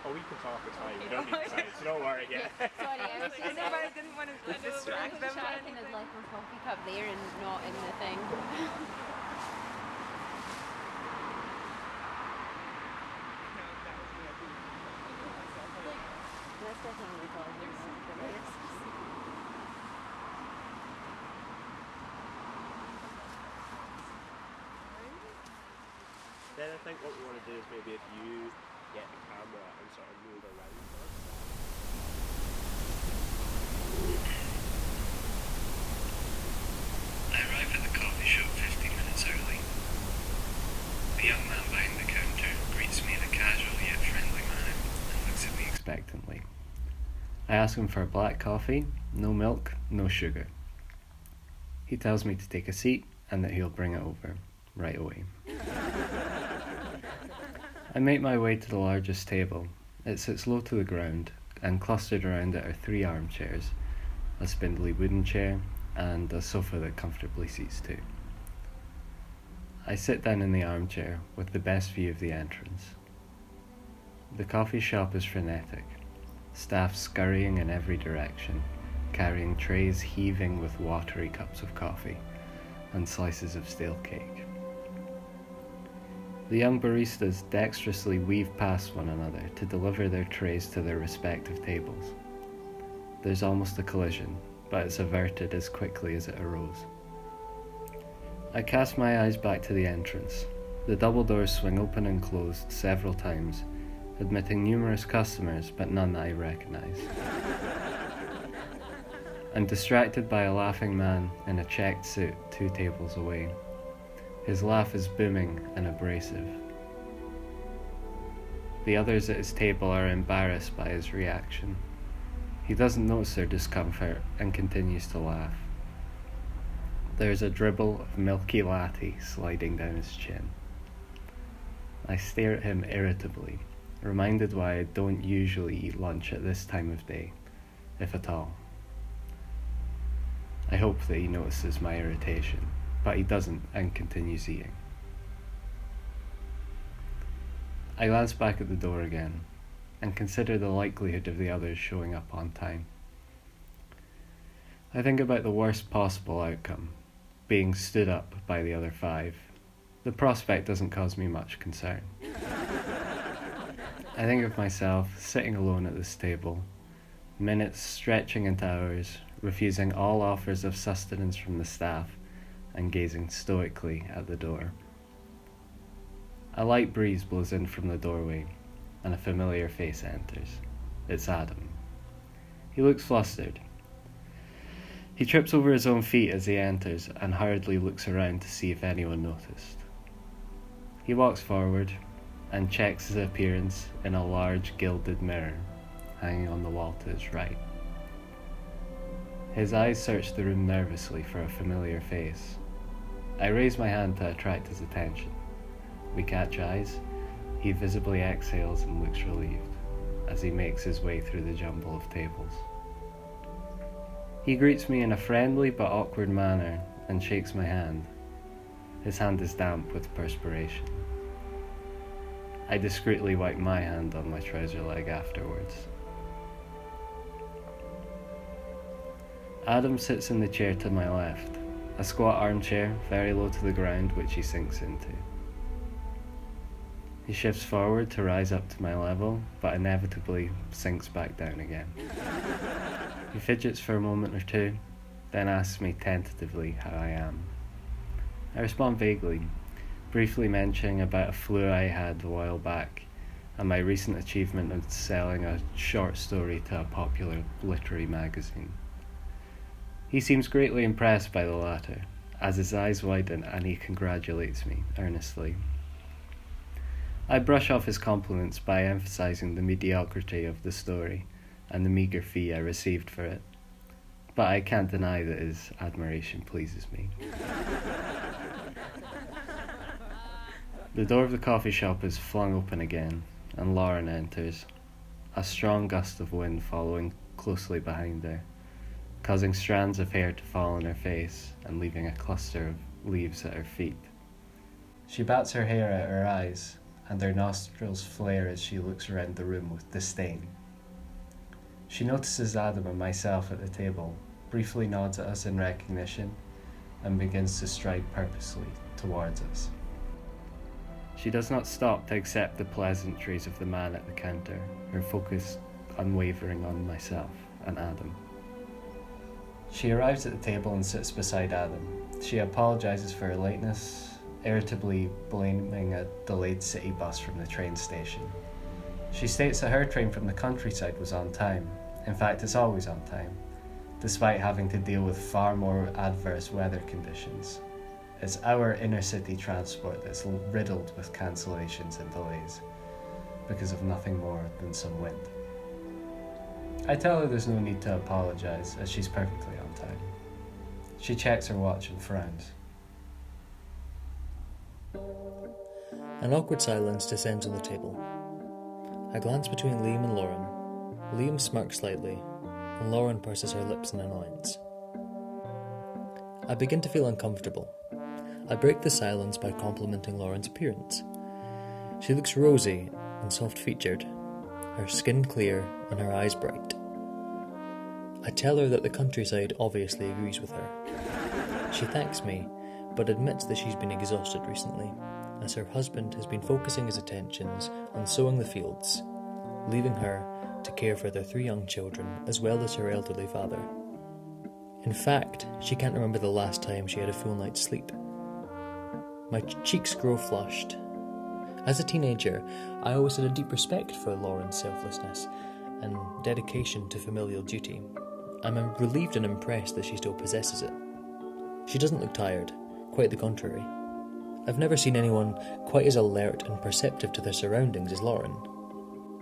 Oh, we can talk, it's fine. We don't need to sign, so don't worry, yeah. Sorry, I was just I know, but I didn't want to distract them. checking I'd like my coffee cup there and not in the thing. That's definitely talking. Then I think what we want to do is maybe if you get the camera and sort of move around first. I arrive at the coffee shop 15 minutes early. The young man behind the counter greets me in a casual yet friendly manner and looks at me expectantly. I ask him for a black coffee, no milk, no sugar. He tells me to take a seat and that he'll bring it over right away. I make my way to the largest table. It sits low to the ground, and clustered around it are 3 armchairs, a spindly wooden chair, and a sofa that comfortably seats 2. I sit down in the armchair with the best view of the entrance. The coffee shop is frenetic, staff scurrying in every direction, carrying trays heaving with watery cups of coffee and slices of stale cake. The young baristas dexterously weave past one another to deliver their trays to their respective tables. There's almost a collision, but it's averted as quickly as it arose. I cast my eyes back to the entrance. The double doors swing open and closed several times, admitting numerous customers, but none that I recognize. I'm distracted by a laughing man in a checked suit 2 tables away. His laugh is booming and abrasive. The others at his table are embarrassed by his reaction. He doesn't notice their discomfort and continues to laugh. There's a dribble of milky latte sliding down his chin. I stare at him irritably, reminded why I don't usually eat lunch at this time of day, if at all. I hope that he notices my irritation, but he doesn't and continues eating. I glance back at the door again and consider the likelihood of the others showing up on time. I think about the worst possible outcome, being stood up by the other 5. The prospect doesn't cause me much concern. I think of myself sitting alone at this table, minutes stretching into hours, refusing all offers of sustenance from the staff, and gazing stoically at the door. A light breeze blows in from the doorway, and a familiar face enters. It's Adam. He looks flustered. He trips over his own feet as he enters and hurriedly looks around to see if anyone noticed. He walks forward and checks his appearance in a large gilded mirror hanging on the wall to his right. His eyes search the room nervously for a familiar face. I raise my hand to attract his attention. We catch eyes. He visibly exhales and looks relieved as he makes his way through the jumble of tables. He greets me in a friendly but awkward manner and shakes my hand. His hand is damp with perspiration. I discreetly wipe my hand on my trouser leg afterwards. Adam sits in the chair to my left, a squat armchair very low to the ground which he sinks into. He shifts forward to rise up to my level, but inevitably sinks back down again. He fidgets for a moment or 2, then asks me tentatively how I am. I respond vaguely, briefly mentioning about a flu I had a while back and my recent achievement of selling a short story to a popular literary magazine. He seems greatly impressed by the latter, as his eyes widen and he congratulates me earnestly. I brush off his compliments by emphasizing the mediocrity of the story and the meagre fee I received for it, but I can't deny that his admiration pleases me. The door of the coffee shop is flung open again, and Lauren enters, a strong gust of wind following closely behind her, causing strands of hair to fall on her face and leaving a cluster of leaves at her feet. She bats her hair at her eyes and her nostrils flare as she looks around the room with disdain. She notices Adam and myself at the table, briefly nods at us in recognition, and begins to stride purposely towards us. She does not stop to accept the pleasantries of the man at the counter, her focus unwavering on myself and Adam. She arrives at the table and sits beside Adam. She apologises for her lateness, irritably blaming a delayed city bus from the train station. She states that her train from the countryside was on time. In fact, it's always on time, despite having to deal with far more adverse weather conditions. It's our inner city transport that's riddled with cancellations and delays, because of nothing more than some wind. I tell her there's no need to apologise, as she's perfectly on time. She checks her watch and frowns. An awkward silence descends on the table. I glance between Liam and Lauren. Liam smirks slightly, and Lauren purses her lips in annoyance. I begin to feel uncomfortable. I break the silence by complimenting Lauren's appearance. She looks rosy and soft-featured, her skin clear and her eyes bright. I tell her that the countryside obviously agrees with her. She thanks me, but admits that she's been exhausted recently, as her husband has been focusing his attentions on sowing the fields, leaving her to care for their 3 young children as well as her elderly father. In fact, she can't remember the last time she had a full night's sleep. My cheeks grow flushed. As a teenager, I always had a deep respect for Lauren's selflessness and dedication to familial duty. I'm relieved and impressed that she still possesses it. She doesn't look tired, quite the contrary. I've never seen anyone quite as alert and perceptive to their surroundings as Lauren.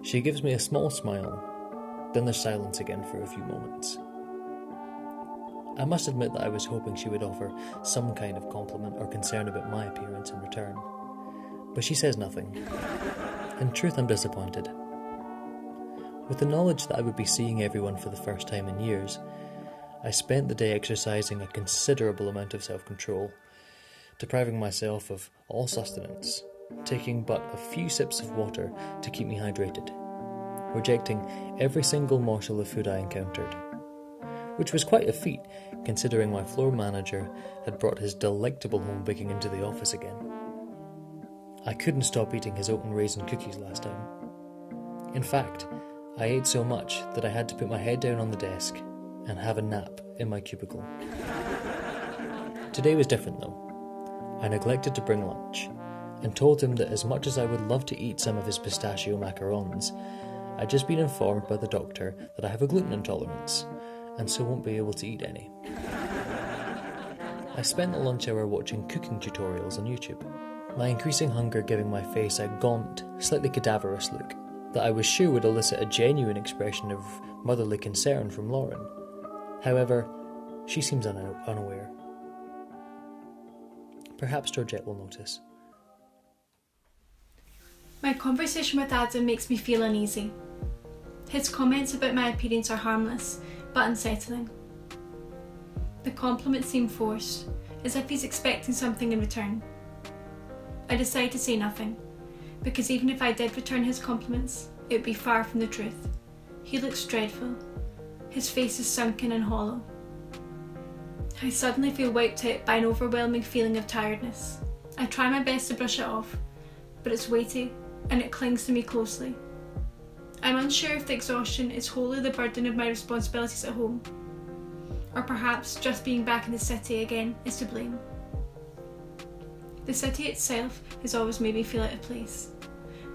She gives me a small smile, then there's silence again for a few moments. I must admit that I was hoping she would offer some kind of compliment or concern about my appearance in return. But she says nothing. In truth, I'm disappointed. With the knowledge that I would be seeing everyone for the first time in years, I spent the day exercising a considerable amount of self-control, depriving myself of all sustenance, taking but a few sips of water to keep me hydrated, rejecting every single morsel of food I encountered, which was quite a feat considering my floor manager had brought his delectable home baking into the office again. I couldn't stop eating his oat and raisin cookies last time. In fact, I ate so much that I had to put my head down on the desk and have a nap in my cubicle. Today was different though. I neglected to bring lunch and told him that as much as I would love to eat some of his pistachio macarons, I'd just been informed by the doctor that I have a gluten intolerance and so won't be able to eat any. I spent the lunch hour watching cooking tutorials on YouTube, my increasing hunger giving my face a gaunt, slightly cadaverous look that I was sure would elicit a genuine expression of motherly concern from Lauren. However, she seems unaware. Perhaps Georgette will notice. My conversation with Adam makes me feel uneasy. His comments about my appearance are harmless, but unsettling. The compliments seem forced, as if he's expecting something in return. I decide to say nothing, because even if I did return his compliments, it would be far from the truth. He looks dreadful. His face is sunken and hollow. I suddenly feel wiped out by an overwhelming feeling of tiredness. I try my best to brush it off, but it's weighty and it clings to me closely. I'm unsure if the exhaustion is wholly the burden of my responsibilities at home, or perhaps just being back in the city again is to blame. The city itself has always made me feel out of place.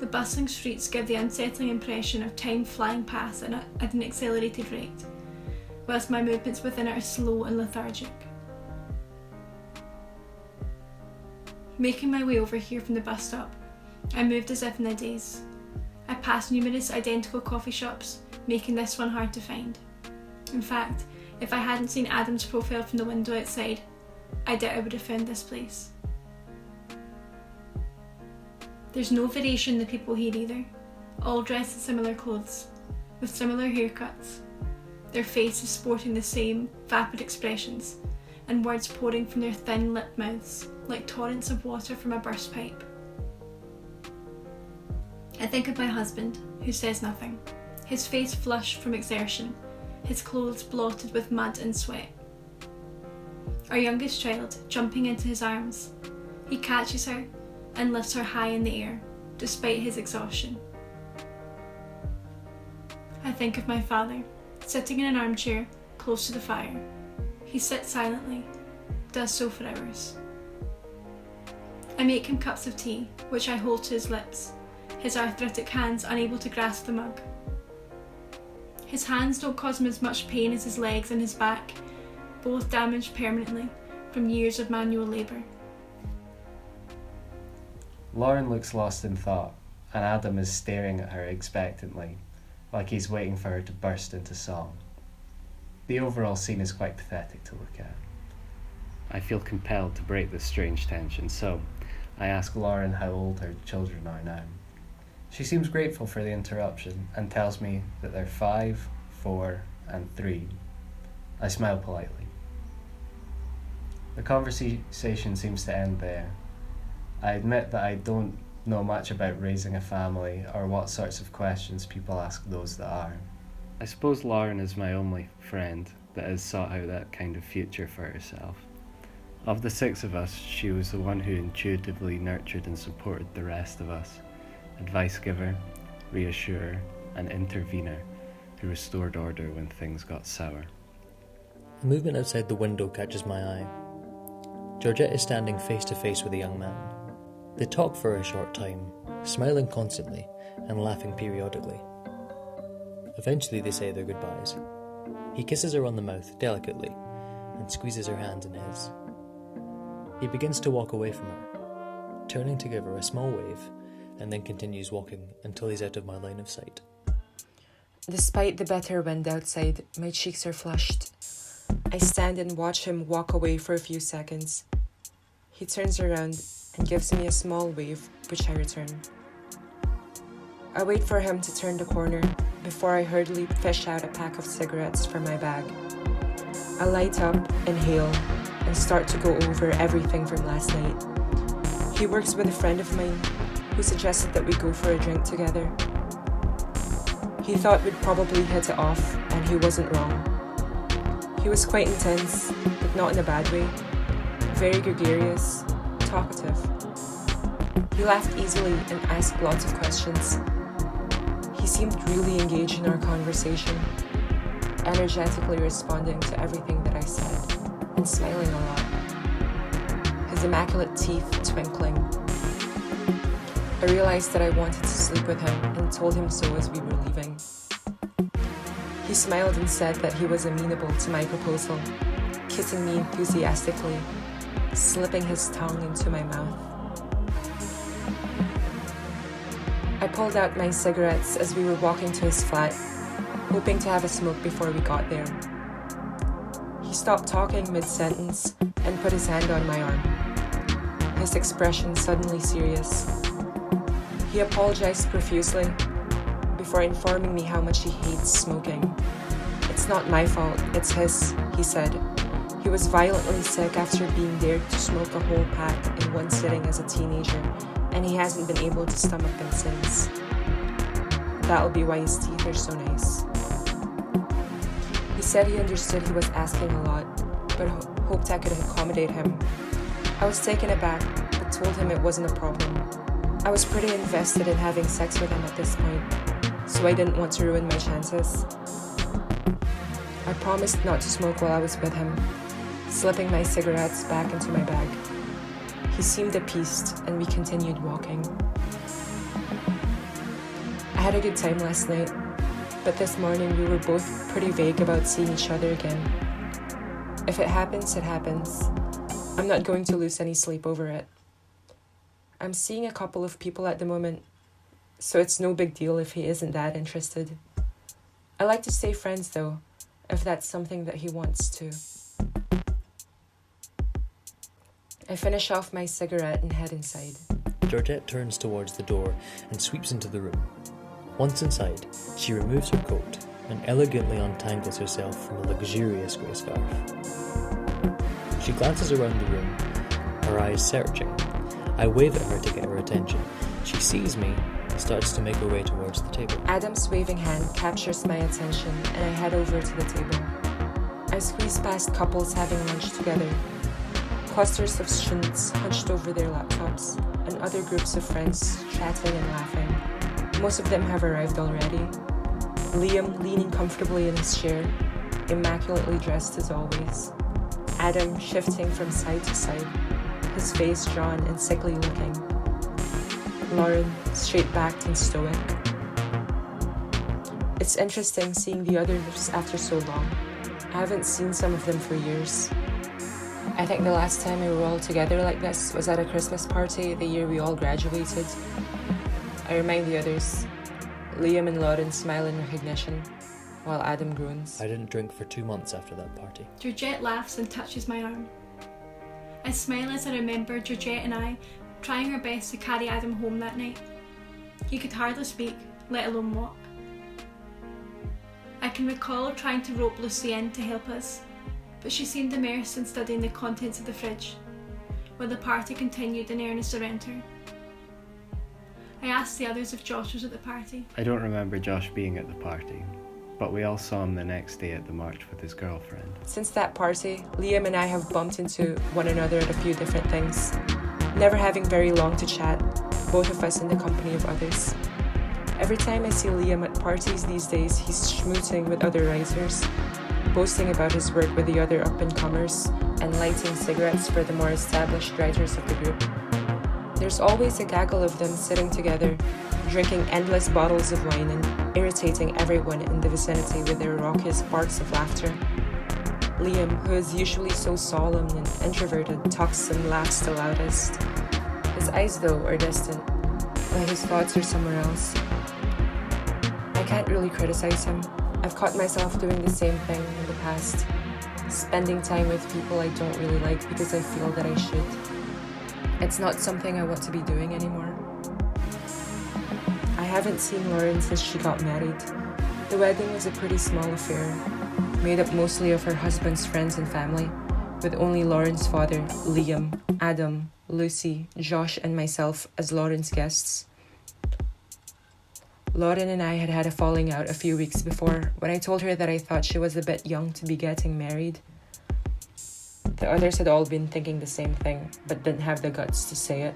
The bustling streets give the unsettling impression of time flying past at an accelerated rate, whilst my movements within it are slow and lethargic. Making my way over here from the bus stop, I moved as if in a daze. I passed numerous identical coffee shops, making this one hard to find. In fact, if I hadn't seen Adam's profile from the window outside, I doubt I would have found this place. There's no variation in the people here either, all dressed in similar clothes, with similar haircuts, their faces sporting the same vapid expressions, and words pouring from their thin lipped mouths like torrents of water from a burst pipe. I think of my husband, who says nothing, his face flushed from exertion, his clothes blotted with mud and sweat. Our youngest child jumping into his arms, he catches her and lifts her high in the air, despite his exhaustion. I think of my father, sitting in an armchair close to the fire. He sits silently, does so for hours. I make him cups of tea, which I hold to his lips, his arthritic hands unable to grasp the mug. His hands don't cause him as much pain as his legs and his back, both damaged permanently from years of manual labour. Lauren looks lost in thought, and Adam is staring at her expectantly, like he's waiting for her to burst into song. The overall scene is quite pathetic to look at. I feel compelled to break this strange tension, so I ask Lauren how old her children are now. She seems grateful for the interruption and tells me that they're 5, 4, and 3. I smile politely. The conversation seems to end there. I admit that I don't know much about raising a family or what sorts of questions people ask those that are. I suppose Lauren is my only friend that has sought out that kind of future for herself. Of the 6 of us, she was the one who intuitively nurtured and supported the rest of us. Advice giver, reassurer, and intervener who restored order when things got sour. A movement outside the window catches my eye. Georgette is standing face to face with a young man. They talk for a short time, smiling constantly and laughing periodically. Eventually they say their goodbyes. He kisses her on the mouth delicately and squeezes her hand in his. He begins to walk away from her, turning to give her a small wave, and then continues walking until he's out of my line of sight. Despite the bitter wind outside, my cheeks are flushed. I stand and watch him walk away for a few seconds. He turns around and gives me a small wave, which I return. I wait for him to turn the corner before I hurriedly fish out a pack of cigarettes from my bag. I light up, inhale, and start to go over everything from last night. He works with a friend of mine who suggested that we go for a drink together. He thought we'd probably hit it off, and he wasn't wrong. He was quite intense, but not in a bad way. Very gregarious, talkative. He laughed easily and asked lots of questions. He seemed really engaged in our conversation, energetically responding to everything that I said, and smiling a lot. His immaculate teeth twinkling. I realized that I wanted to sleep with him and told him so as we were leaving. He smiled and said that he was amenable to my proposal, kissing me enthusiastically, slipping his tongue into my mouth. I pulled out my cigarettes as we were walking to his flat, hoping to have a smoke before we got there. He stopped talking mid-sentence and put his hand on my arm, his expression suddenly serious. He apologized profusely before informing me how much he hates smoking. "It's not my fault, it's his," he said. He was violently sick after being dared to smoke a whole pack in one sitting as a teenager, and he hasn't been able to stomach them since. That'll be why his teeth are so nice. He said he understood he was asking a lot, but hoped I could accommodate him. I was taken aback, but told him it wasn't a problem. I was pretty invested in having sex with him at this point, so I didn't want to ruin my chances. I promised not to smoke while I was with him, slipping my cigarettes back into my bag. He seemed appeased, and we continued walking. I had a good time last night, but this morning we were both pretty vague about seeing each other again. If it happens, it happens. I'm not going to lose any sleep over it. I'm seeing a couple of people at the moment, so it's no big deal if he isn't that interested. I like to stay friends though, if that's something that he wants to. I finish off my cigarette and head inside. Georgette turns towards the door and sweeps into the room. Once inside, she removes her coat and elegantly untangles herself from a luxurious grey scarf. She glances around the room, her eyes searching. I wave at her to get her attention. She sees me starts to make her way towards the table. Adam's waving hand captures my attention and I head over to the table. I squeeze past couples having lunch together, clusters of students hunched over their laptops, and other groups of friends chatting and laughing. Most of them have arrived already. Liam leaning comfortably in his chair, immaculately dressed as always. Adam shifting from side to side, his face drawn and sickly looking. Lauren straight-backed and stoic. It's interesting seeing the others after so long. I haven't seen some of them for years. I think the last time we were all together like this was at a Christmas party the year we all graduated. I remind the others. Liam and Lauren smile in recognition, while Adam groans. I didn't drink for 2 months after that party. Georgette laughs and touches my arm. I smile as I remember Georgette and I trying our best to carry Adam home that night. He could hardly speak, let alone walk. I can recall trying to rope Lucy in to help us, but she seemed immersed in studying the contents of the fridge, while the party continued in earnest around her. I asked the others if Josh was at the party. I don't remember Josh being at the party, but we all saw him the next day at the march with his girlfriend. Since that party, Liam and I have bumped into one another at a few different things, never having very long to chat, both of us in the company of others. Every time I see Liam at parties these days, he's schmooting with other writers, boasting about his work with the other up-and-comers, and lighting cigarettes for the more established writers of the group. There's always a gaggle of them sitting together, drinking endless bottles of wine and irritating everyone in the vicinity with their raucous barks of laughter. Liam, who is usually so solemn and introverted, talks and laughs the loudest. His eyes, though, are distant, while his thoughts are somewhere else. I can't really criticize him. I've caught myself doing the same thing in the past, spending time with people I don't really like because I feel that I should. It's not something I want to be doing anymore. I haven't seen Lauren since she got married. The wedding was a pretty small affair, made up mostly of her husband's friends and family, with only Lauren's father, Liam, Adam, Lucy, Josh, and myself as Lauren's guests. Lauren and I had had a falling out a few weeks before when I told her that I thought she was a bit young to be getting married. The others had all been thinking the same thing, but didn't have the guts to say it.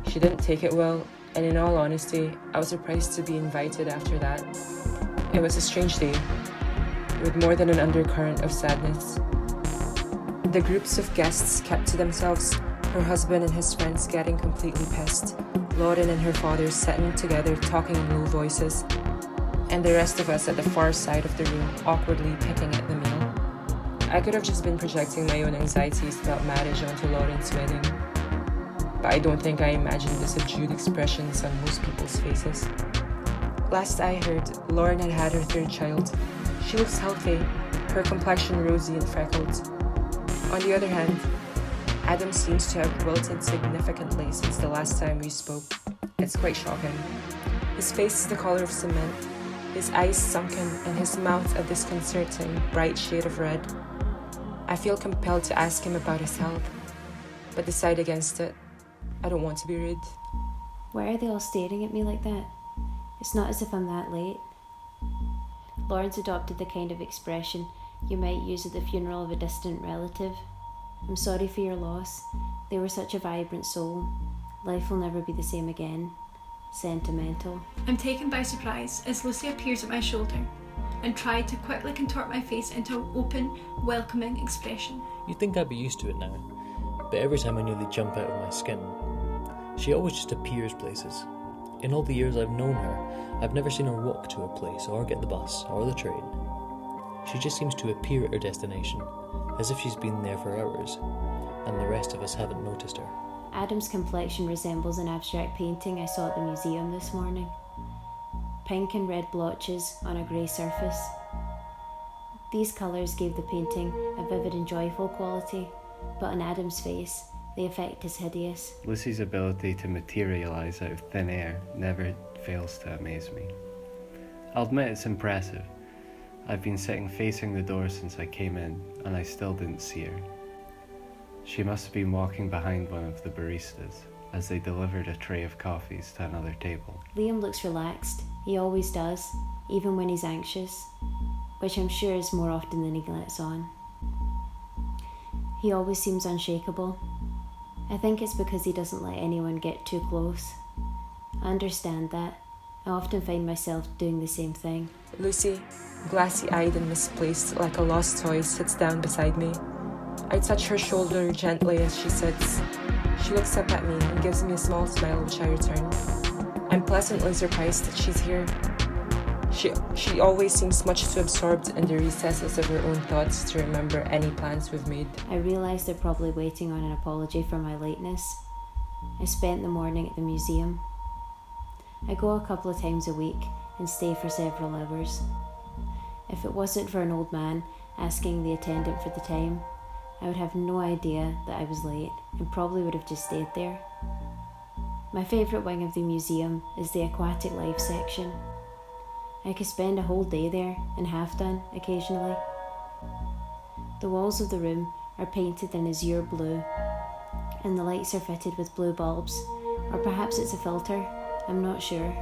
She didn't take it well, and in all honesty, I was surprised to be invited after that. It was a strange day, with more than an undercurrent of sadness. The groups of guests kept to themselves, her husband and his friends getting completely pissed, Lauren and her father sitting together talking in low voices, and the rest of us at the far side of the room awkwardly picking at the meal. I could have just been projecting my own anxieties about marriage onto Lauren's wedding, but I don't think I imagined the subdued expressions on most people's faces. Last I heard, Lauren had had her third child. She looks healthy, her complexion rosy and freckled. On the other hand, Adam seems to have wilted significantly since the last time we spoke. It's quite shocking. His face is the color of cement, his eyes sunken, and his mouth a disconcerting, bright shade of red. I feel compelled to ask him about his health, but decide against it. I don't want to be rude. Why are they all staring at me like that? It's not as if I'm that late. Lawrence adopted the kind of expression you might use at the funeral of a distant relative. I'm sorry for your loss. They were such a vibrant soul. Life will never be the same again. Sentimental. I'm taken by surprise as Lucy appears at my shoulder and tried to quickly contort my face into an open, welcoming expression. You'd think I'd be used to it now, but every time I nearly jump out of my skin. She always just appears places. In all the years I've known her, I've never seen her walk to a place or get the bus or the train. She just seems to appear at her destination, as if she's been there for hours, and the rest of us haven't noticed her. Adam's complexion resembles an abstract painting I saw at the museum this morning. Pink and red blotches on a grey surface. These colours gave the painting a vivid and joyful quality, but on Adam's face, the effect is hideous. Lucy's ability to materialise out of thin air never fails to amaze me. I'll admit it's impressive. I've been sitting facing the door since I came in, and I still didn't see her. She must have been walking behind one of the baristas. as they delivered a tray of coffees to another table. Liam looks relaxed. He always does, even when he's anxious, which I'm sure is more often than he lets on. He always seems unshakable. I think it's because he doesn't let anyone get too close. I understand that. I often find myself doing the same thing. Lucy, glassy-eyed and misplaced like a lost toy, sits down beside me. I touch her shoulder gently as she sits. She looks up at me and gives me a small smile, which I return. I'm pleasantly surprised that she's here. She always seems much too absorbed in the recesses of her own thoughts to remember any plans we've made. I realise they're probably waiting on an apology for my lateness. I spent the morning at the museum. I go a couple of times a week and stay for several hours. If it wasn't for an old man asking the attendant for the time, I would have no idea that I was late and probably would have just stayed there. My favourite wing of the museum is the aquatic life section. I could spend a whole day there, and have done occasionally. The walls of the room are painted in azure blue, and the lights are fitted with blue bulbs, or perhaps it's a filter, I'm not sure.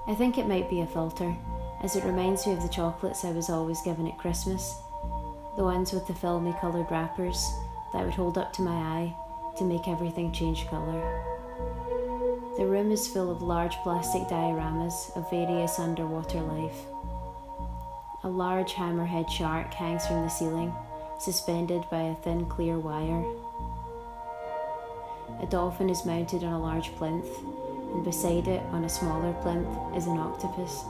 I think it might be a filter, as it reminds me of the chocolates I was always given at Christmas, the ones with the filmy coloured wrappers that I would hold up to my eye to make everything change colour. The room is full of large plastic dioramas of various underwater life. A large hammerhead shark hangs from the ceiling, suspended by a thin clear wire. A dolphin is mounted on a large plinth, and beside it, on a smaller plinth, is an octopus.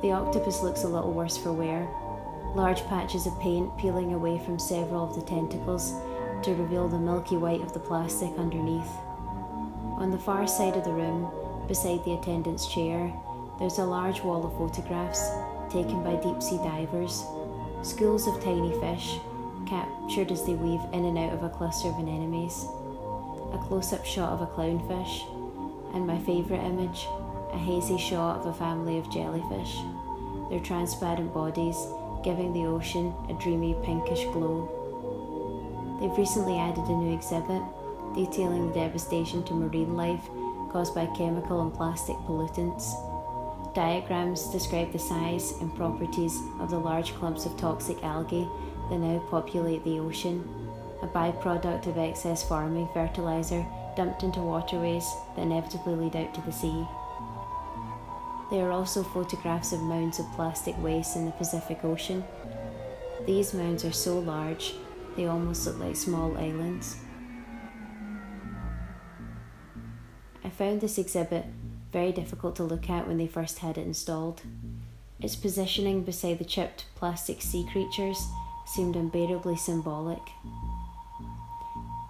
The octopus looks a little worse for wear, large patches of paint peeling away from several of the tentacles to reveal the milky white of the plastic underneath. On the far side of the room, beside the attendant's chair, there's a large wall of photographs taken by deep-sea divers, schools of tiny fish, captured as they weave in and out of a cluster of anemones, a close-up shot of a clownfish, and my favourite image, a hazy shot of a family of jellyfish, their transparent bodies giving the ocean a dreamy pinkish glow. They've recently added a new exhibit detailing the devastation to marine life caused by chemical and plastic pollutants. Diagrams describe the size and properties of the large clumps of toxic algae that now populate the ocean, a byproduct of excess farming fertiliser dumped into waterways that inevitably lead out to the sea. There are also photographs of mounds of plastic waste in the Pacific Ocean. These mounds are so large, they almost look like small islands. I found this exhibit very difficult to look at when they first had it installed. Its positioning beside the chipped plastic sea creatures seemed unbearably symbolic,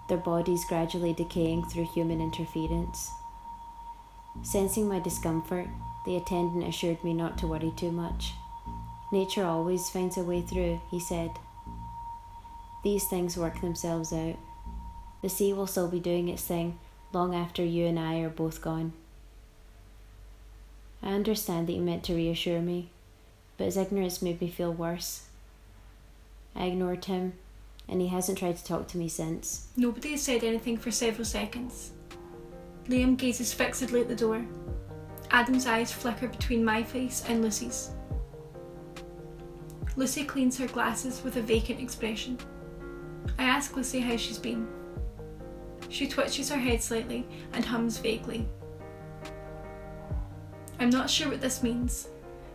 their bodies gradually decaying through human interference. Sensing my discomfort, the attendant assured me not to worry too much. Nature always finds a way through, he said. These things work themselves out. The sea will still be doing its thing long after you and I are both gone. I understand that you meant to reassure me, but his ignorance made me feel worse. I ignored him, and he hasn't tried to talk to me since. Nobody has said anything for several seconds. Liam gazes fixedly at the door. Adam's eyes flicker between my face and Lucy's. Lucy cleans her glasses with a vacant expression. I ask Lucy how she's been. She twitches her head slightly and hums vaguely. I'm not sure what this means,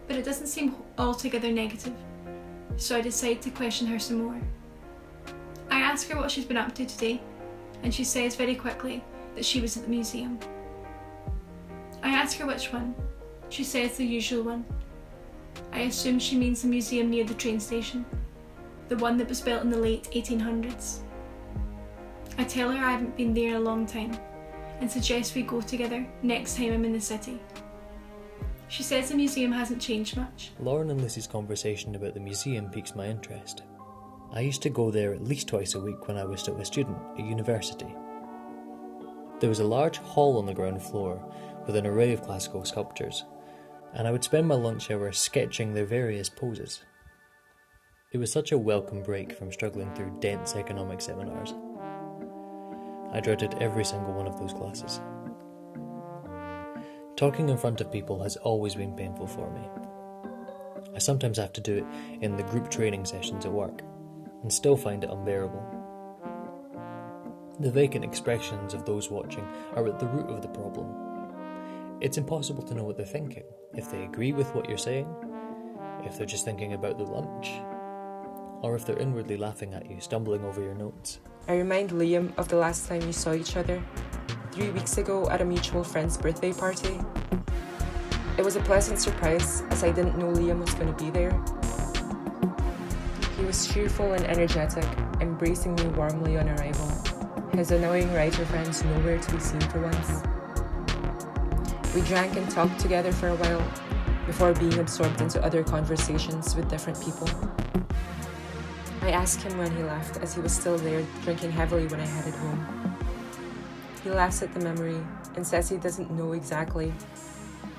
but it doesn't seem altogether negative, so I decide to question her some more. I ask her what she's been up to today, and she says very quickly that she was at the museum. I ask her which one. She says the usual one. I assume she means the museum near the train station, the one that was built in the late 1800s. I tell her I haven't been there in a long time, and suggest we go together next time I'm in the city. She says the museum hasn't changed much. Lauren and Lucy's conversation about the museum piques my interest. I used to go there at least twice a week when I was still a student at university. There was a large hall on the ground floor with an array of classical sculptures, and I would spend my lunch hour sketching their various poses. It was such a welcome break from struggling through dense economic seminars. I dreaded every single one of those classes. Talking in front of people has always been painful for me. I sometimes have to do it in the group training sessions at work, and still find it unbearable. The vacant expressions of those watching are at the root of the problem. It's impossible to know what they're thinking, if they agree with what you're saying, if they're just thinking about the lunch, or if they're inwardly laughing at you, stumbling over your notes. I remind Liam of the last time we saw each other, 3 weeks ago at a mutual friend's birthday party. It was a pleasant surprise, as I didn't know Liam was going to be there. He was cheerful and energetic, embracing me warmly on arrival. His annoying writer friends nowhere to be seen for once. We drank and talked together for a while, before being absorbed into other conversations with different people. I asked him when he left, as he was still there, drinking heavily when I headed home. He laughs at the memory and says he doesn't know exactly.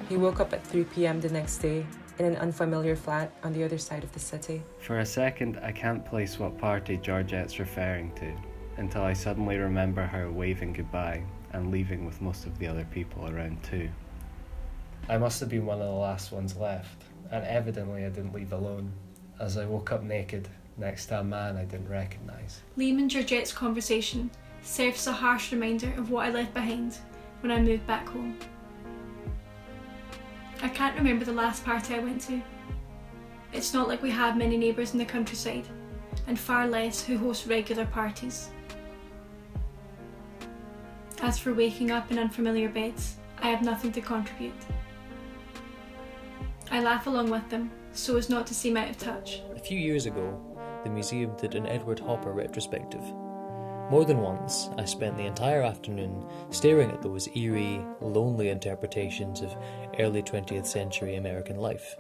He woke up at 3 p.m. the next day in an unfamiliar flat on the other side of the city. For a second, I can't place what party Georgette's referring to, until I suddenly remember her waving goodbye and leaving with most of the other people around too. I must have been one of the last ones left, and evidently I didn't leave alone, as I woke up naked next to a man I didn't recognise. Liam and Georgette's conversation serves as a harsh reminder of what I left behind when I moved back home. I can't remember the last party I went to. It's not like we have many neighbours in the countryside, and far less who host regular parties. As for waking up in unfamiliar beds, I have nothing to contribute. I laugh along with them, so as not to seem out of touch. A few years ago, the museum did an Edward Hopper retrospective. More than once, I spent the entire afternoon staring at those eerie, lonely interpretations of early 20th century American life.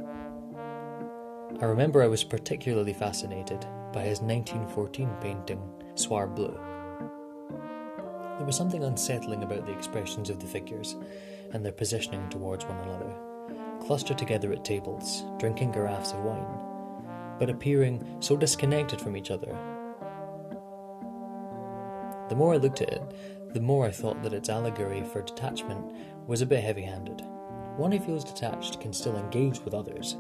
I remember I was particularly fascinated by his 1914 painting, Soir Bleu. There was something unsettling about the expressions of the figures and their positioning towards one another, clustered together at tables, drinking caraffes of wine, but appearing so disconnected from each other. The more I looked at it, the more I thought that its allegory for detachment was a bit heavy-handed. One who feels detached can still engage with others.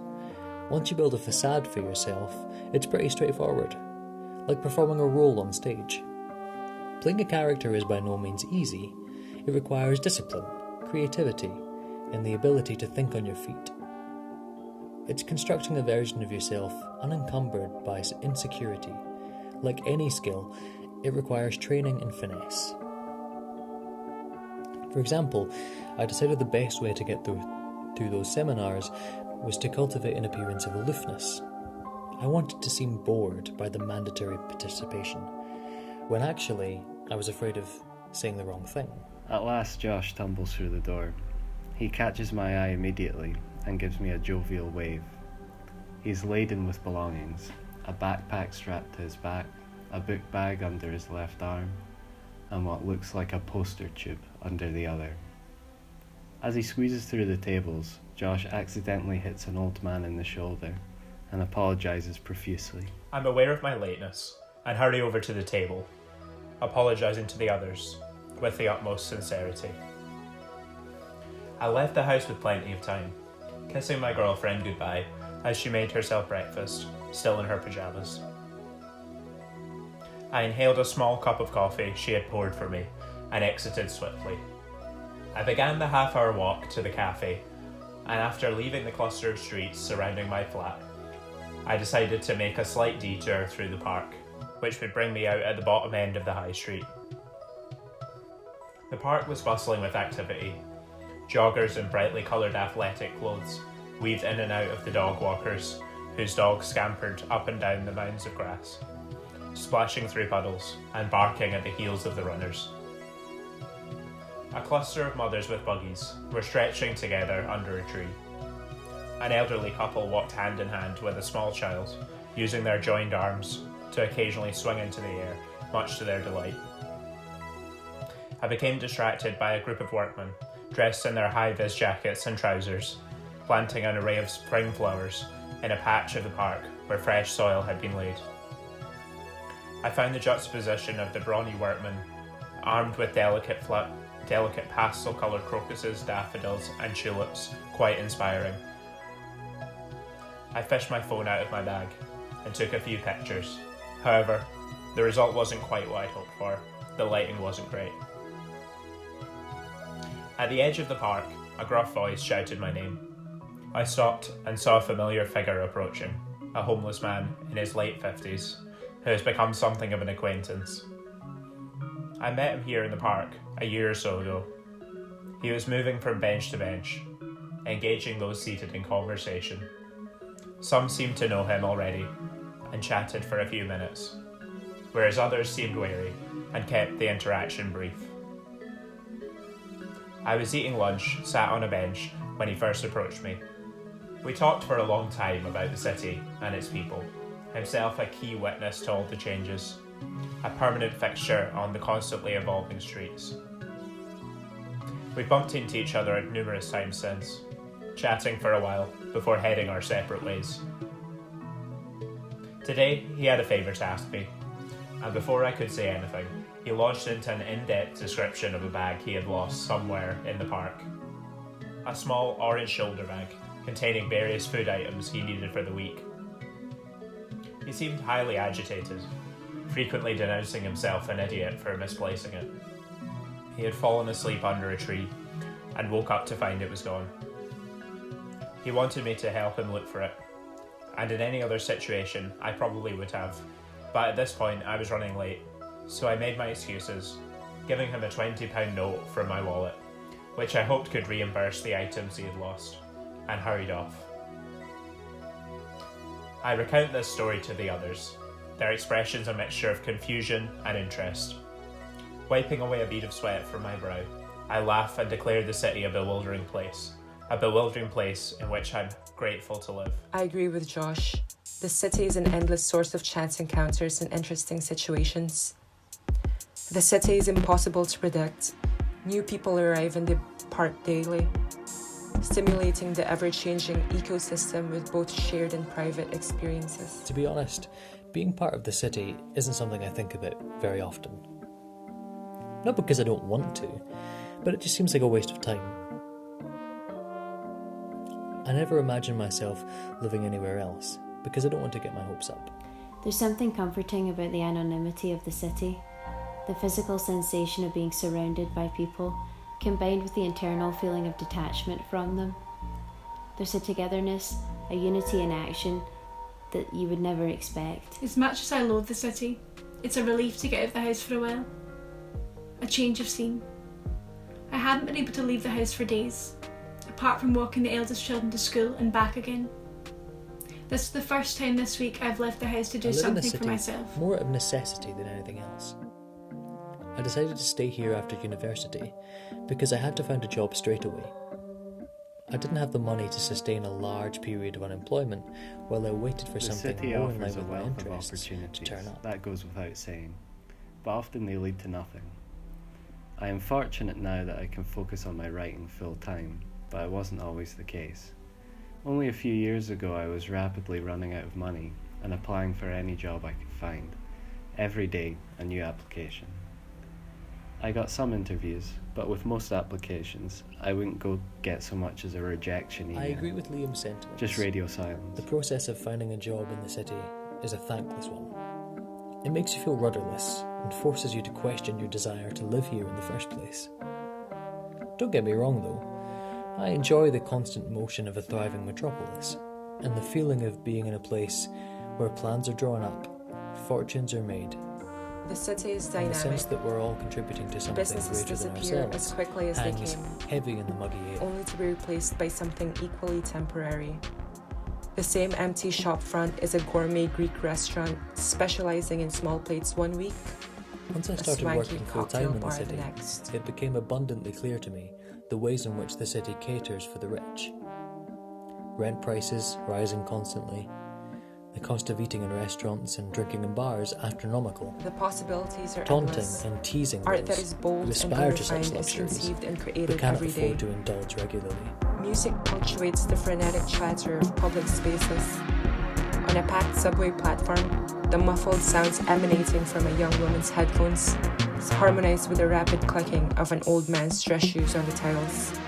Once you build a facade for yourself, it's pretty straightforward, like performing a role on stage. Playing a character is by no means easy. It requires discipline, creativity, and the ability to think on your feet. It's constructing a version of yourself unencumbered by insecurity. Like any skill, it requires training and finesse. For example, I decided the best way to get through those seminars was to cultivate an appearance of aloofness. I wanted to seem bored by the mandatory participation, when actually I was afraid of saying the wrong thing. At last, Josh tumbles through the door. He catches my eye immediately and gives me a jovial wave. He's laden with belongings, a backpack strapped to his back, a book bag under his left arm, and what looks like a poster tube under the other. As he squeezes through the tables, Josh accidentally hits an old man in the shoulder and apologises profusely. I'm aware of my lateness and hurry over to the table, apologising to the others with the utmost sincerity. I left the house with plenty of time, kissing my girlfriend goodbye as she made herself breakfast, still in her pyjamas. I inhaled a small cup of coffee she had poured for me and exited swiftly. I began the half-hour walk to the cafe, and after leaving the cluster of streets surrounding my flat, I decided to make a slight detour through the park, which would bring me out at the bottom end of the high street. The park was bustling with activity. Joggers in brightly coloured athletic clothes weaved in and out of the dog walkers, whose dogs scampered up and down the mounds of grass, splashing through puddles and barking at the heels of the runners. A cluster of mothers with buggies were stretching together under a tree. An elderly couple walked hand in hand with a small child, using their joined arms to occasionally swing into the air, much to their delight. I became distracted by a group of workmen, dressed in their high-vis jackets and trousers, planting an array of spring flowers in a patch of the park where fresh soil had been laid. I found the juxtaposition of the brawny workmen armed with delicate pastel-coloured crocuses, daffodils and tulips, quite inspiring. I fished my phone out of my bag and took a few pictures. However, the result wasn't quite what I'd hoped for. The lighting wasn't great. At the edge of the park, a gruff voice shouted my name. I stopped and saw a familiar figure approaching, a homeless man in his late 50s, who has become something of an acquaintance. I met him here in the park a year or so ago. He was moving from bench to bench, engaging those seated in conversation. Some seemed to know him already and chatted for a few minutes, whereas others seemed wary and kept the interaction brief. I was eating lunch, sat on a bench, when he first approached me. We talked for a long time about the city and its people, himself a key witness to all the changes, a permanent fixture on the constantly evolving streets. We bumped into each other numerous times since, chatting for a while before heading our separate ways. Today, he had a favour to ask me, and before I could say anything, he launched into an in-depth description of a bag he had lost somewhere in the park. A small orange shoulder bag containing various food items he needed for the week. He seemed highly agitated, frequently denouncing himself an idiot for misplacing it. He had fallen asleep under a tree and woke up to find it was gone. He wanted me to help him look for it, and in any other situation I probably would have, but at this point I was running late, so I made my excuses, giving him a £20 note from my wallet, which I hoped could reimburse the items he had lost, and hurried off. I recount this story to the others, their expressions a mixture of confusion and interest. Wiping away a bead of sweat from my brow, I laugh and declare the city a bewildering place in which I'm grateful to live. I agree with Josh. The city is an endless source of chance encounters and interesting situations. The city is impossible to predict. New people arrive in the park daily, stimulating the ever-changing ecosystem with both shared and private experiences. To be honest, being part of the city isn't something I think about very often. Not because I don't want to, but it just seems like a waste of time. I never imagine myself living anywhere else, because I don't want to get my hopes up. There's something comforting about the anonymity of the city, the physical sensation of being surrounded by people, combined with the internal feeling of detachment from them. There's a togetherness, a unity in action that you would never expect. As much as I loathe the city, it's a relief to get out of the house for a while. A change of scene. I hadn't been able to leave the house for days, apart from walking the eldest children to school and back again. This is the first time this week I've left the house to do something for myself. More of necessity than anything else. I decided to stay here after university because I had to find a job straight away. I didn't have the money to sustain a large period of unemployment while I waited for something more in line with my interests to turn up. That goes without saying, but often they lead to nothing. I am fortunate now that I can focus on my writing full time, but it wasn't always the case. Only a few years ago I was rapidly running out of money and applying for any job I could find. Every day a new application. I got some interviews, but with most applications, I wouldn't go get so much as a rejection email. I agree with Liam's sentiments. Just radio silence. The process of finding a job in the city is a thankless one. It makes you feel rudderless and forces you to question your desire to live here in the first place. Don't get me wrong though, I enjoy the constant motion of a thriving metropolis and the feeling of being in a place where plans are drawn up, fortunes are made. The city is In dynamic. the sense that we're all contributing to something Businesses greater than disappear ourselves, as quickly as they hangs came, heavy in the muggy air. only to be replaced by something equally temporary. The same empty shop front is a gourmet Greek restaurant specialising in small plates one week, Once I a started swanky working full cocktail time in the bar the city, next. it became abundantly clear to me the ways in which the city caters for the rich. Rent prices rising constantly, the cost of eating in restaurants and drinking in bars astronomical, The possibilities are taunting endless. and teasing Art that those is bold who and aspire to such unrefined is luxuries conceived and but created cannot every day. afford to indulge regularly. Music punctuates the frenetic chatter of public spaces. On On a packed subway platform, the muffled sounds emanating from a young woman's headphones is harmonized with the rapid clicking of an old man's dress shoes on the tiles.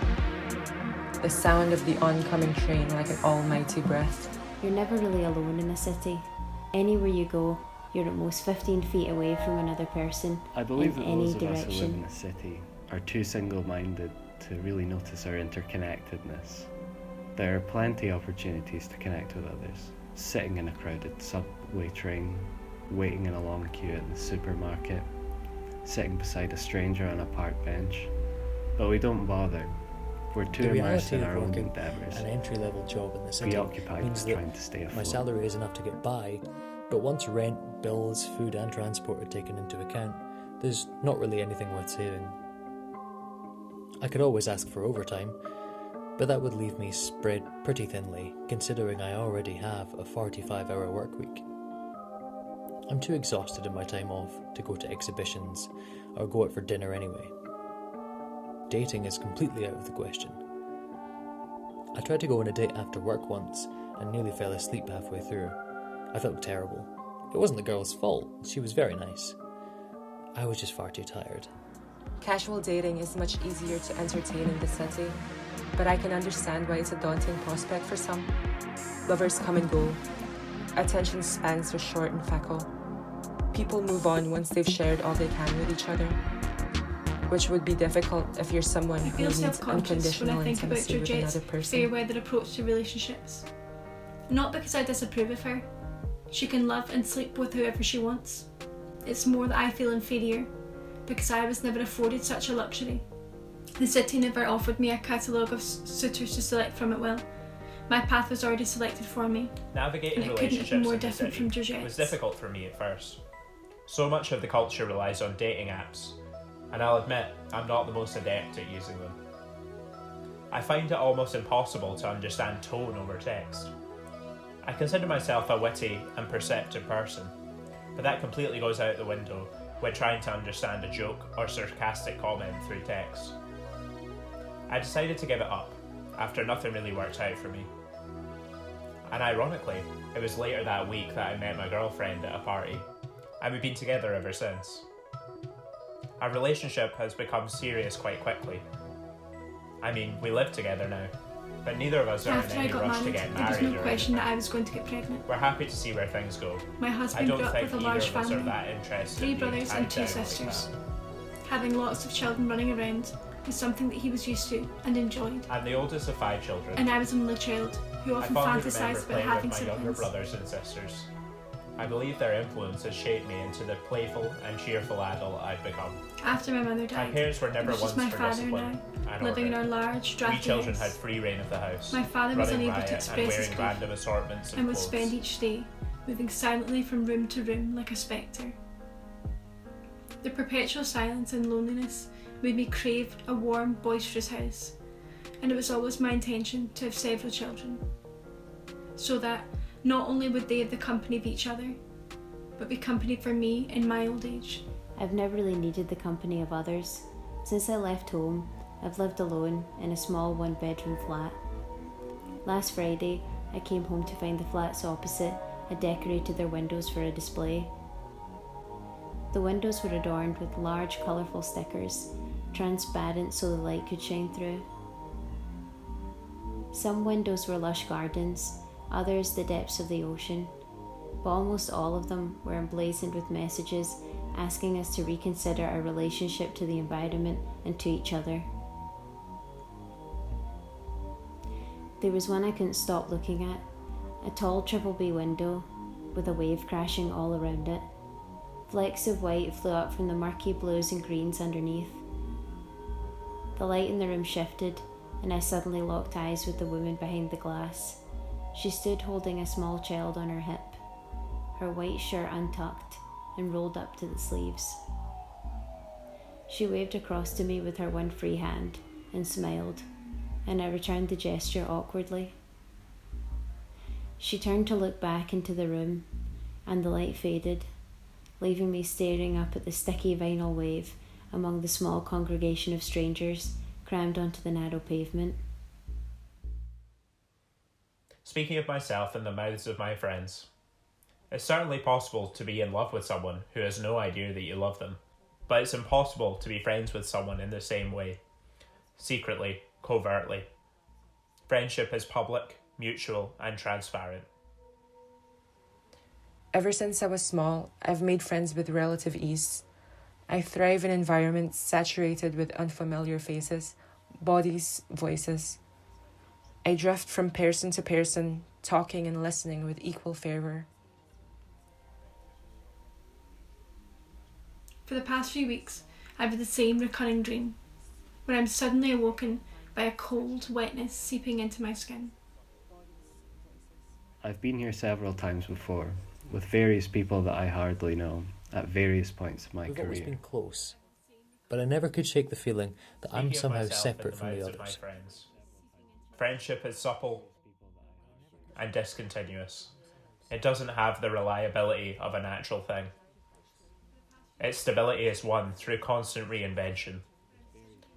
The sound of the oncoming train like an almighty breath. You're never really alone in a city. Anywhere you go, you're at most 15 feet away from another person I believe in that any those of us who live in direction. a city are too single-minded to really notice our interconnectedness. There are plenty of opportunities to connect with others. Sitting in a crowded subway train, waiting in a long queue at the supermarket, sitting beside a stranger on a park bench. But we don't bother. We're too The immersed reality in of our own working endeavours, an entry-level job in the city preoccupied means with that trying to stay my afloat. salary is enough to get by, but once rent, bills, food and transport are taken into account, there's not really anything worth saving. I could always ask for overtime, but that would leave me spread pretty thinly, considering I already have a 45-hour work week. I'm too exhausted in my time off to go to exhibitions or go out for dinner anyway. Dating is completely out of the question. I tried to go on a date after work once and nearly fell asleep halfway through. I felt terrible. It wasn't the girl's fault, she was very nice. I was just far too tired. Casual dating is much easier to entertain in the city, but I can understand why it's a daunting prospect for some. Lovers come and go. Attention spans are short and fickle. People move on once they've shared all they can with each other, which would be difficult if you're someone I who feel needs self-conscious when unconditional I think about intimacy with another Georgette's person. fair-weathered approach to relationships. Not because I disapprove of her. She can love and sleep with whoever she wants. It's more that I feel inferior, because I was never afforded such a luxury. The city never offered me a catalogue of suitors to select from at will. My path was already selected for me. Navigating And it couldn't be relationships more in the different city from Georgette's. was difficult for me at first. So much of the culture relies on dating apps, and I'll admit I'm not the most adept at using them. I find it almost impossible to understand tone over text. I consider myself a witty and perceptive person, but that completely goes out the window when trying to understand a joke or sarcastic comment through text. I decided to give it up after nothing really worked out for me. And ironically, it was later that week that I met my girlfriend at a party, and we've been together ever since. Our relationship has become serious quite quickly. I mean, we live together now, but neither of us are in After I any got rush to married, get there was married no or question that anything. I was going to get pregnant. We're happy to see where things go. My I husband don't grew up think with a either large of us are family, that interested 3 in being brothers tied and 2 down like sisters. that. Having lots of children running around was something that he was used to and enjoyed. I'm the oldest of 5 children. And I was an only child who I often fondly remember fantasised about playing having with my younger siblings. brothers and sisters. I believe their influence has shaped me into the playful and cheerful adult I've become. After my mother My died, parents were it never was just ones my for father discipline now, and living in order. our large, We drafty children house. had free reign of the house, My father was running unable to riot and express his wearing grief, random assortments of and would clothes. spend each day moving silently from room to room like a spectre. The perpetual silence and loneliness made me crave a warm, boisterous house, and it was always my intention to have several children, so that not only would they have the company of each other, but be company for me in my old age. I've never really needed the company of others. Since I left home, I've lived alone in a small 1-bedroom flat. Last Friday, I came home to find the flats opposite had decorated their windows for a display. The windows were adorned with large colourful stickers, transparent so the light could shine through. Some windows were lush gardens, others the depths of the ocean, but almost all of them were emblazoned with messages asking us to reconsider our relationship to the environment and to each other. There was one I couldn't stop looking at, a tall triple bay window with a wave crashing all around it. Flecks of white flew up from the murky blues and greens underneath. The light in the room shifted, and I suddenly locked eyes with the woman behind the glass. She stood holding a small child on her hip, her white shirt untucked and rolled up to the sleeves. She waved across to me with her one free hand and smiled, and I returned the gesture awkwardly. She turned to look back into the room, and the light faded, leaving me staring up at the sticky vinyl wave among the small congregation of strangers crammed onto the narrow pavement. Speaking of myself in the mouths of my friends, It's certainly possible to be in love with someone who has no idea that you love them, but it's impossible to be friends with someone in the same way, secretly, covertly. Friendship is public, mutual, and transparent. Ever since I was small, I've made friends with relative ease. I thrive in environments saturated with unfamiliar faces, bodies, voices. I drift from person to person, talking and listening with equal fervour. For the past few weeks, I've had the same recurring dream, where I'm suddenly awoken by a cold wetness seeping into my skin. I've been here several times before, with various people that I hardly know, at various points of my We've always career. been close, but I never could shake the feeling that I'm Speaking of somehow myself separate in from the mouths of my others. friends. Friendship is supple and discontinuous. It doesn't have the reliability of a natural thing. Its stability is won through constant reinvention.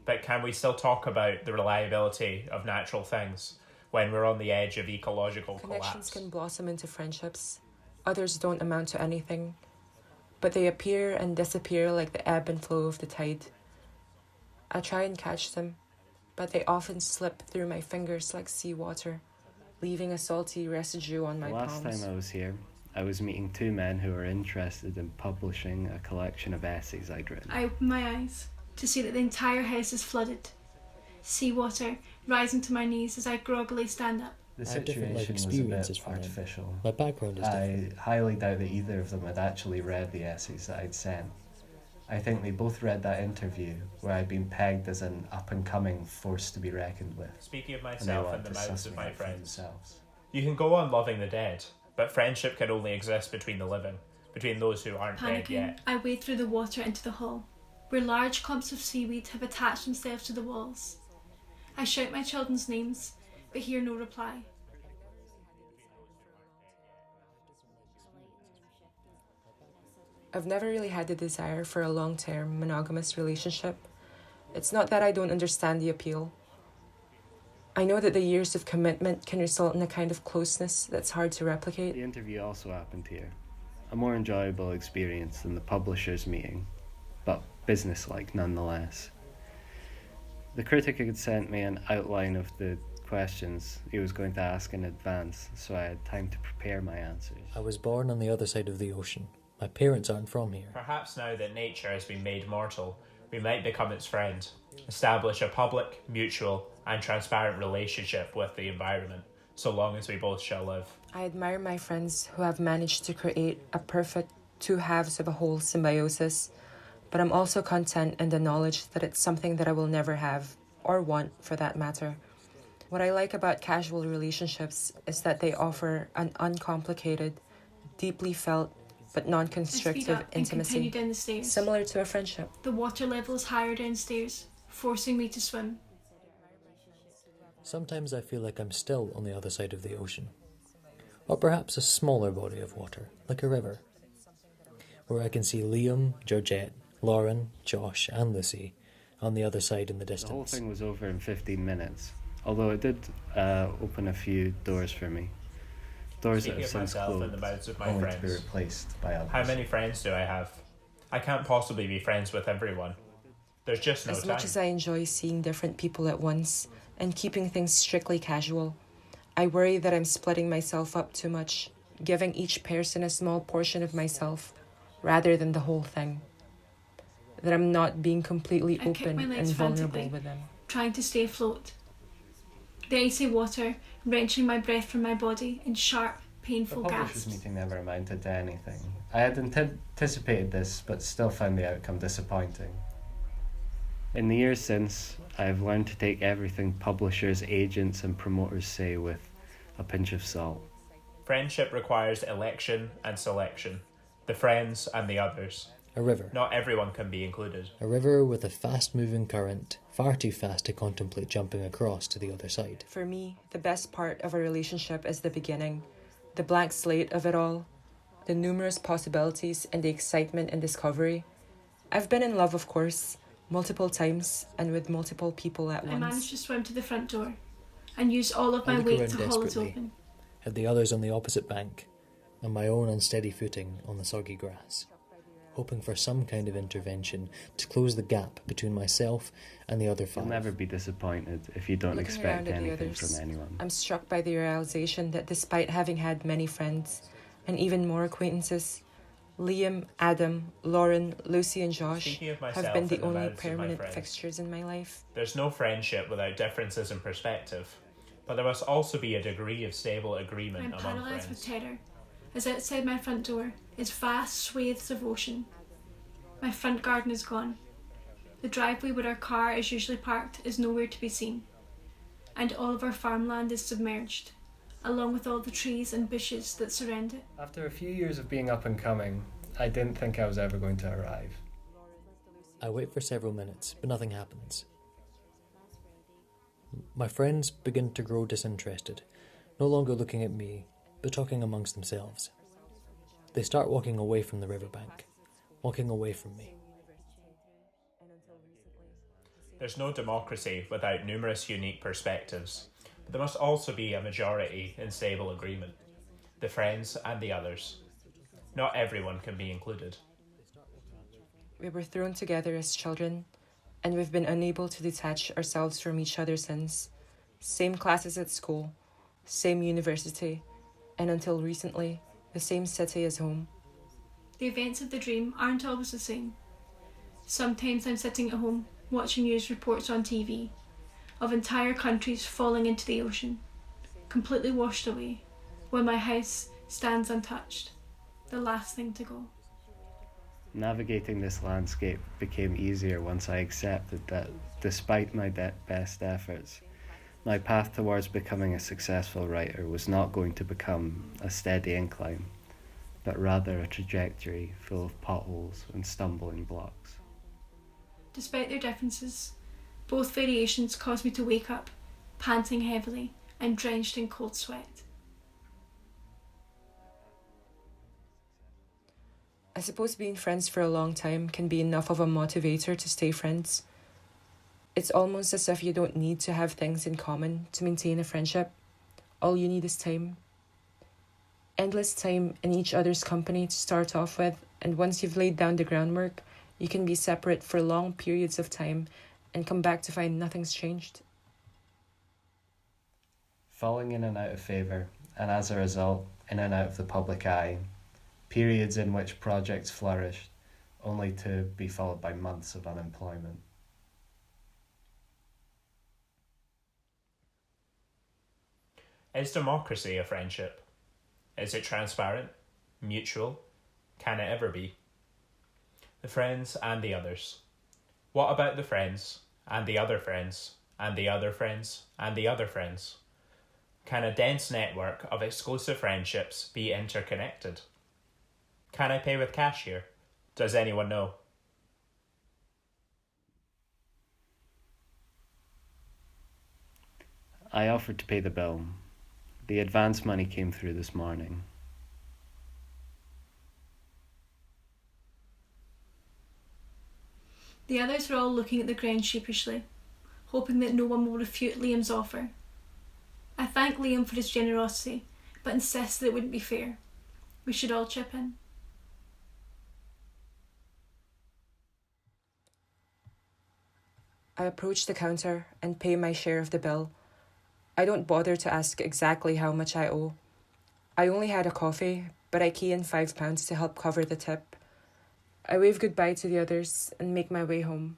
But can we still talk about the reliability of natural things when we're on the edge of ecological Connections collapse? can blossom into friendships. Others don't amount to anything, but they appear and disappear like the ebb and flow of the tide. I try and catch them, but they often slip through my fingers like seawater, leaving a salty residue on my The last palms. time I was here, I was meeting two men who were interested in publishing a collection of essays I'd written. I open my eyes to see that the entire house is flooded, seawater rising to my knees as I groggily stand up. The I have different life situation was a experiences bit from them. artificial. My background is different. I highly doubt that either of them had actually read the essays that I'd sent. I think they both read that interview where I'd been pegged as an up-and-coming force to be reckoned with. Speaking of And they myself wanted and the to mouths suss of me my out for friends. themselves. You can go on loving the dead, but friendship can only exist between the living, between those who aren't dead Panicking, yet. I wade through the water into the hall, where large clumps of seaweed have attached themselves to the walls. I shout my children's names, but hear no reply. I've never really had the desire for a long-term monogamous relationship. It's not that I don't understand the appeal. I know that the years of commitment can result in a kind of closeness that's hard to replicate. The interview also happened here. A more enjoyable experience than the publishers' meeting, but businesslike nonetheless. The critic had sent me an outline of the questions he was going to ask in advance, so I had time to prepare my answers. I was born on the other side of the ocean. My parents aren't from here. Perhaps now that nature has been made mortal, we might become its friend, establish a public, mutual, and transparent relationship with the environment, so long as we both shall live. I admire my friends who have managed to create a perfect two halves of a whole symbiosis, but I'm also content in the knowledge that it's something that I will never have, or want for that matter. What I like about casual relationships is that they offer an uncomplicated, deeply felt, but I speed non-constrictive up and continue intimacy, down the stairs. similar to a friendship. The water level is higher downstairs, forcing me to swim. Sometimes I feel like I'm still on the other side of the ocean. Or perhaps a smaller body of water, like a river, where I can see Liam, Georgette, Lauren, Josh and Lucy on the other side in the The whole distance. thing was over in 15 minutes, although it did open a few doors for me. Doors Speaking that of have since myself and closed, the mouths of my only to be friends. replaced by others. How many friends do I have? I can't possibly be friends with everyone. There's just no As time. much as I enjoy seeing different people at once and keeping things strictly casual, I worry that I'm splitting myself up too much, giving each person a small portion of myself rather than the whole thing. That I'm not being completely I kick open my and legs vulnerable frantically, with them. trying to stay afloat. The icy water wrenching my breath from my body in sharp, The painful publishers' gasps. meeting never amounted to anything. I had anticipated this, but still found the outcome disappointing. In the years since, I have learned to take everything publishers, agents, and promoters say with a pinch of salt. Friendship requires election and selection. The friends and the others. A river. Not everyone can be included. A river with a fast-moving current, far too fast to contemplate jumping across to the other side. For me, the best part of a relationship is the beginning, the blank slate of it all, the numerous possibilities and the excitement and discovery. I've been in love, of course, multiple times and with multiple people at I managed once. to swim to the front door and use all of I my look weight around to haul it desperately. open. At the others on the opposite bank, and my own unsteady footing on the soggy grass, hoping for some kind of intervention to close the gap between myself and the other five. You'll never be disappointed if you don't Looking expect around at the anything others, from anyone. I'm struck by the realization that despite having had many friends and even more acquaintances, Liam, Adam, Lauren, Lucy and Josh Speaking of have myself been the and the only mouths of my permanent friends. fixtures in my life. There's no friendship without differences in perspective, but there must also be a degree of stable agreement I'm among paralysed with friends. terror, as outside my front door is vast swathes of ocean. My front garden is gone. The driveway where our car is usually parked is nowhere to be seen, and all of our farmland is submerged, along with all the trees and bushes that surround it. After a few years of being up and coming, I didn't think I was ever going to arrive. I wait for several minutes, but nothing happens. My friends begin to grow disinterested, no longer looking at me, but talking amongst themselves. They start walking away from the riverbank, walking away from me. There's no democracy without numerous unique perspectives, but there must also be a majority in stable agreement. The friends and the others. Not everyone can be included. We were thrown together as children, and we've been unable to detach ourselves from each other since. Same classes at school, same university, and until recently, the same city as home. The events of the dream aren't always the same. Sometimes I'm sitting at home watching news reports on TV of entire countries falling into the ocean, completely washed away, while my house stands untouched, the last thing to go. Navigating this landscape became easier once I accepted that, despite my best efforts, my path towards becoming a successful writer was not going to become a steady incline, but rather a trajectory full of potholes and stumbling blocks. Despite their differences, both variations caused me to wake up, panting heavily and drenched in cold sweat. I suppose being friends for a long time can be enough of a motivator to stay friends. It's almost as if you don't need to have things in common to maintain a friendship. All you need is time. Endless time in each other's company to start off with, and once you've laid down the groundwork, you can be separate for long periods of time and come back to find nothing's changed. Falling in and out of favour, and as a result, in and out of the public eye, periods in which projects flourished, only to be followed by months of unemployment. Is democracy a friendship? Is it transparent? Mutual? Can it ever be? The friends and the others. What about the friends, and the other friends, and the other friends, and the other friends? Can a dense network of exclusive friendships be interconnected? Can I pay with cash here? Does anyone know? I offered to pay the bill. The advance money came through this morning. The others were all looking at the ground sheepishly, hoping that no one will refute Liam's offer. I thank Liam for his generosity, but insist that it wouldn't be fair. We should all chip in. I approach the counter and pay my share of the bill. I don't bother to ask exactly how much I owe. I only had a coffee, but I key in £5 to help cover the tip. I wave goodbye to the others and make my way home.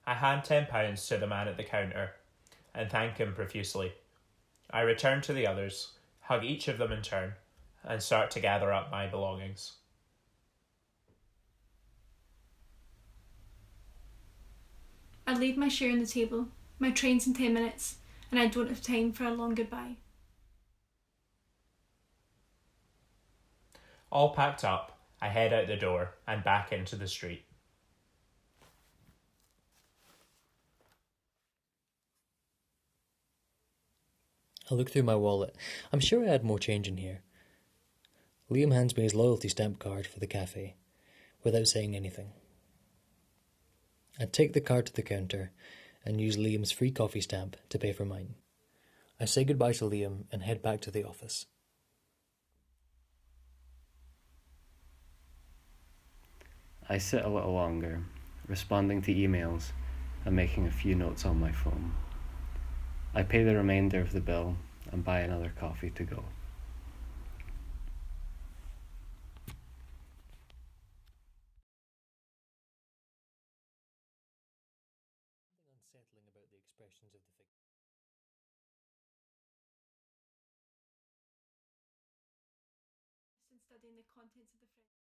I hand £10 to the man at the counter and thank him profusely. I return to the others, hug each of them in turn, and start to gather up my belongings. I leave my share on the table. My train's in 10 minutes, and I don't have time for a long goodbye. All packed up, I head out the door and back into the street. I look through my wallet. I'm sure I had more change in here. Liam hands me his loyalty stamp card for the cafe, without saying anything. I take the card to the counter and use Liam's free coffee stamp to pay for mine. I say goodbye to Liam and head back to the office. I sit a little longer, responding to emails and making a few notes on my phone. I pay the remainder of the bill and buy another coffee to go. Something unsettling about the expressions of the figure. And studying the contents of the fridge.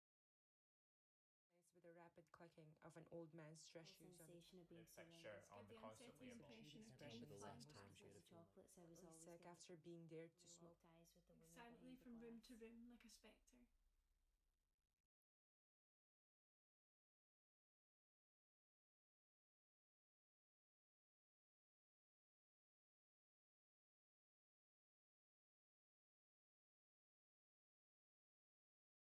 With the rapid clicking of an old man's dress The shoes on the sensation of being surrounded Fixture on Give the the constantly unsettling evolving. impression of Can't time remember the flying last time past. she had a feeling. chocolates I was really always sick getting. after being there to And I smoke. locked eyes with the woman Silently behind the from room glass. to room like a spectre.